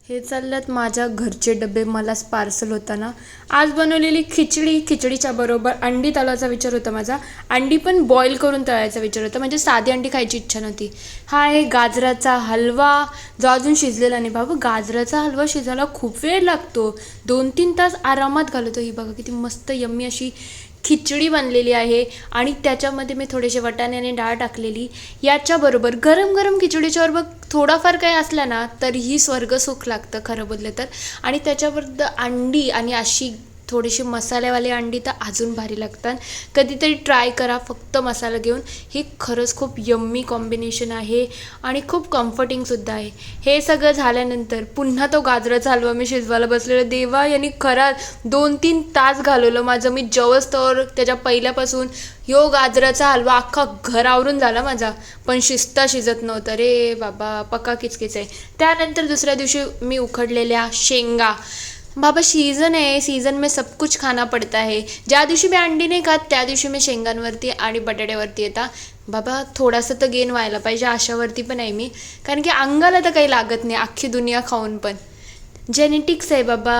हे चालल्यात माझ्या घरचे डबे. मलाच पार्सल होता ना. आज बनवलेली खिचडी, खिचडीच्या बरोबर अंडी तळायचा विचार होता माझा. अंडी पण बॉईल करून तळायचा विचार होता, म्हणजे साधी अंडी खायची इच्छा नव्हती. हा आहे गाजराचा हलवा, जो अजून शिजलेला नाही. बाबा, गाजराचा हलवा शिजायला खूप वेळ लागतो, 2-3 तास आरामात घालवतो. ही बघा किती मस्त यम्मी अशी खिचडी बनलेली आहे. आणि त्याच्यामध्ये मी थोडेसे वाटाणे आणि डाळ टाकलेली. याच्याबरोबर गरम गरम खिचडीच्या बरोबर थोडाफार काही असला ना तरीही स्वर्ग सुख लागतं खरं बोललं तर. आणि त्याच्याबरोबर अंडी, आणि अशी थोडीशी मसाल्यावाली अंडी तर अजून भारी लागतात. कधीतरी ट्राय करा फक्त मसाला घेऊन. हे खरंच खूप यम्मी कॉम्बिनेशन आहे आणि खूप कम्फर्टिंगसुद्धा आहे. हे सगळं झाल्यानंतर पुन्हा तो गाजराचा हलवा मी शिजवायला बसलेला. देवा, यांनी खरंच 2-3 तास घालवलं माझं. मी जवळच त्याच्या पहिल्यापासून ह्यो गाजराचा हलवा अख्खा घर आवरून झाला माझा, पण शिजता शिजत नव्हतं रे बाबा. पक्का किचकिच आहे. त्यानंतर दुसऱ्या दिवशी मी उकडलेल्या शेंगा. बाबा, सीज़न है, सीज़न में सब कुछ खाना पड़ता है. ज्या दिवशी मी अंडी नाही खात त्या दिवशी मी शेंगांवरती आणि बटाट्यावरती येतात. बाबा, थोडासा तर गेन व्हायला पाहिजे अशावरती पण आहे मी, कारण की अंगाला तर काही लागत नाही अख्खी दुनिया खाऊन पण. जेनेटिक्स आहे बाबा.